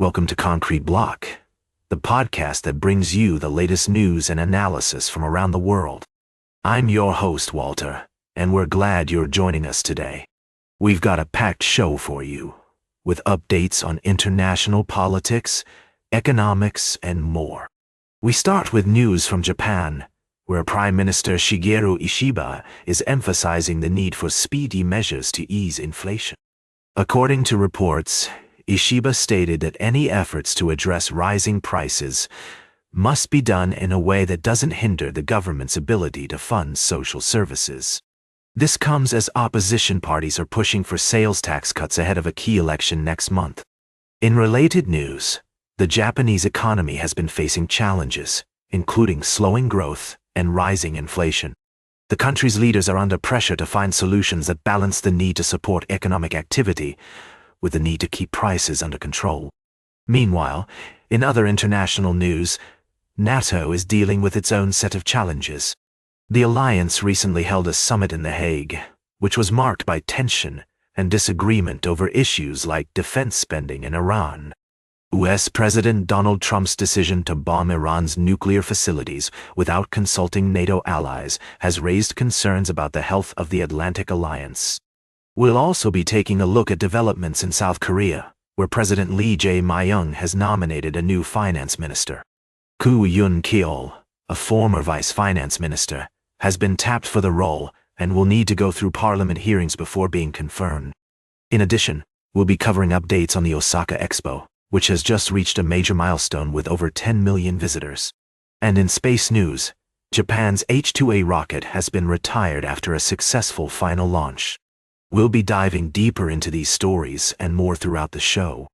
Welcome to Concrete Block, the podcast that brings you the latest news and analysis from around the world. I'm your host, Walter, and we're glad you're joining us today. We've got a packed show for you, with updates on international politics, economics, and more. We start with news from Japan, where Prime Minister Shigeru Ishiba is emphasizing the need for speedy measures to ease inflation. According to reports, Ishiba stated that any efforts to address rising prices must be done in a way that doesn't hinder the government's ability to fund social services. This comes as opposition parties are pushing for sales tax cuts ahead of a key election next month. In related news, the Japanese economy has been facing challenges, including slowing growth and rising inflation. The country's leaders are under pressure to find solutions that balance the need to support economic activity with the need to keep prices under control. Meanwhile, in other international news, NATO is dealing with its own set of challenges. The alliance recently held a summit in The Hague, which was marked by tension and disagreement over issues like defense spending in Iran. U.S. President Donald Trump's decision to bomb Iran's nuclear facilities without consulting NATO allies has raised concerns about the health of the Atlantic Alliance. We'll also be taking a look at developments in South Korea, where President Lee Jae-myung has nominated a new finance minister. Koo Yoon-keol, a former vice finance minister, has been tapped for the role and will need to go through parliament hearings before being confirmed. In addition, we'll be covering updates on the Osaka Expo, which has just reached a major milestone with over 10 million visitors. And in space news, Japan's H-2A rocket has been retired after a successful final launch. We'll be diving deeper into these stories and more throughout the show.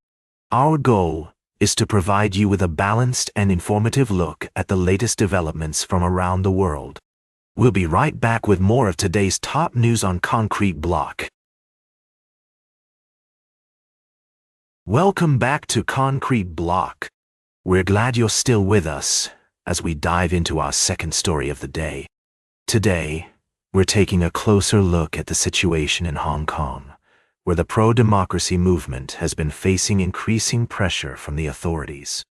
Our goal is to provide you with a balanced and informative look at the latest developments from around the world. We'll be right back with more of today's top news on Concrete Block. Welcome back to Concrete Block. We're glad you're still with us as we dive into our second story of the day. Today, we're taking a closer look at the situation in Hong Kong, where the pro-democracy movement has been facing increasing pressure from the authorities.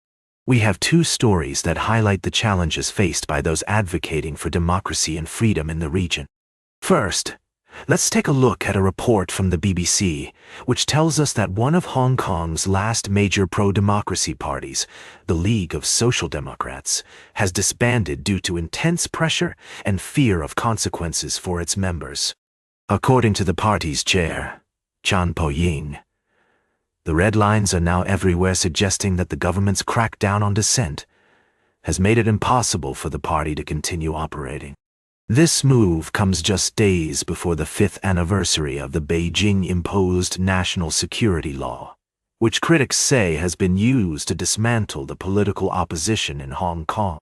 We have two stories that highlight the challenges faced by those advocating for democracy and freedom in the region. First, let's take a look at a report from the BBC, which tells us that one of Hong Kong's last major pro-democracy parties, the League of Social Democrats, has disbanded due to intense pressure and fear of consequences for its members. According to the party's chair, Chan Po-ying, the red lines are now everywhere, suggesting that the government's crackdown on dissent has made it impossible for the party to continue operating. This move comes just days before the 5th anniversary of the Beijing-imposed national security law, which critics say has been used to dismantle the political opposition in Hong Kong.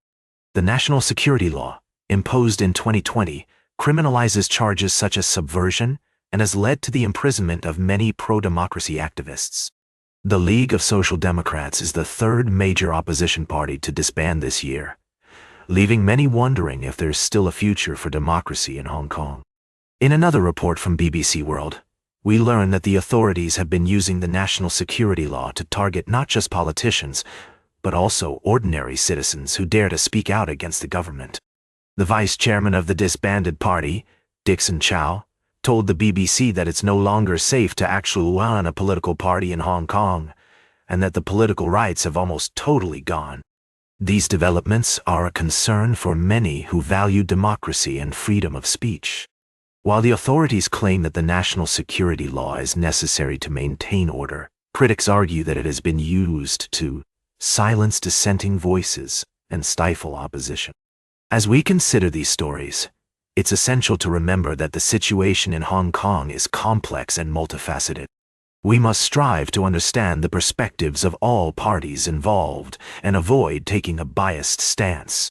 The national security law, imposed in 2020, criminalizes charges such as subversion and has led to the imprisonment of many pro-democracy activists. The League of Social Democrats is the third major opposition party to disband this year, leaving many wondering if there's still a future for democracy in Hong Kong. In another report from BBC World, we learn that the authorities have been using the national security law to target not just politicians, but also ordinary citizens who dare to speak out against the government. The vice chairman of the disbanded party, Dixon Chow, told the BBC that it's no longer safe to actually run a political party in Hong Kong, and that the political rights have almost totally gone. These developments are a concern for many who value democracy and freedom of speech. While the authorities claim that the national security law is necessary to maintain order, critics argue that it has been used to silence dissenting voices and stifle opposition. As we consider these stories, it's essential to remember that the situation in Hong Kong is complex and multifaceted. We must strive to understand the perspectives of all parties involved and avoid taking a biased stance.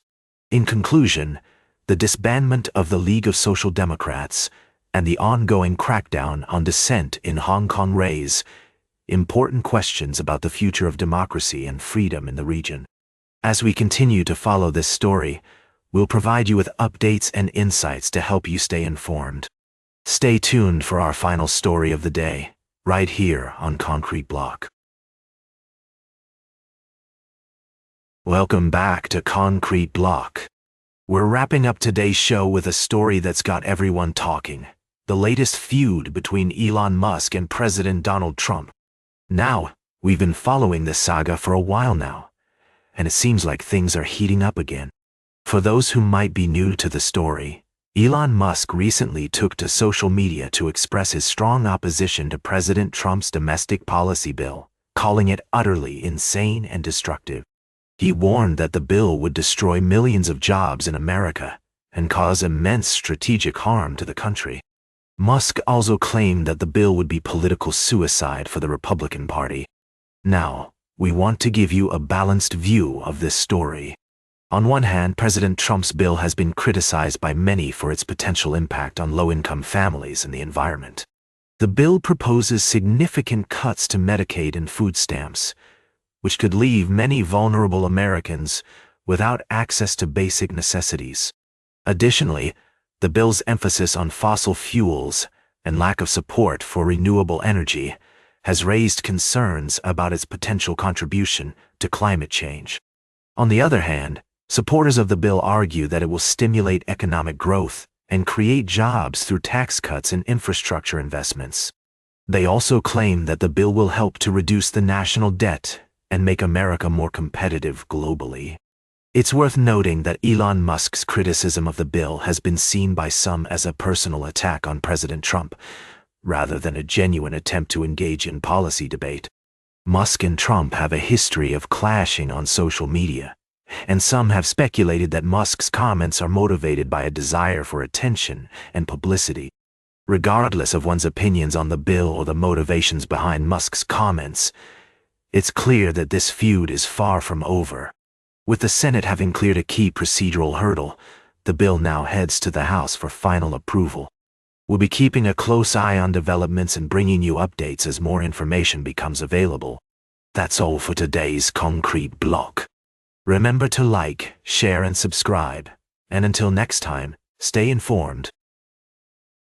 In conclusion, the disbandment of the League of Social Democrats and the ongoing crackdown on dissent in Hong Kong raise important questions about the future of democracy and freedom in the region. As we continue to follow this story, we'll provide you with updates and insights to help you stay informed. Stay tuned for our final story of the day, right here on Concrete Block. Welcome back to Concrete Block. We're wrapping up today's show with a story that's got everyone talking. The latest feud between Elon Musk and President Donald Trump. Now, we've been following this saga for a while now, and it seems like things are heating up again. For those who might be new to the story, Elon Musk recently took to social media to express his strong opposition to President Trump's domestic policy bill, calling it utterly insane and destructive. He warned that the bill would destroy millions of jobs in America and cause immense strategic harm to the country. Musk also claimed that the bill would be political suicide for the Republican Party. Now, we want to give you a balanced view of this story. On one hand, President Trump's bill has been criticized by many for its potential impact on low-income families and the environment. The bill proposes significant cuts to Medicaid and food stamps, which could leave many vulnerable Americans without access to basic necessities. Additionally, the bill's emphasis on fossil fuels and lack of support for renewable energy has raised concerns about its potential contribution to climate change. On the other hand, supporters of the bill argue that it will stimulate economic growth and create jobs through tax cuts and infrastructure investments. They also claim that the bill will help to reduce the national debt and make America more competitive globally. It's worth noting that Elon Musk's criticism of the bill has been seen by some as a personal attack on President Trump, rather than a genuine attempt to engage in policy debate. Musk and Trump have a history of clashing on social media, and some have speculated that Musk's comments are motivated by a desire for attention and publicity. Regardless of one's opinions on the bill or the motivations behind Musk's comments, it's clear that this feud is far from over. With the Senate having cleared a key procedural hurdle, the bill now heads to the House for final approval. We'll be keeping a close eye on developments and bringing you updates as more information becomes available. That's all for today's Concrete Block. Remember to like, share, and subscribe. And until next time, stay informed.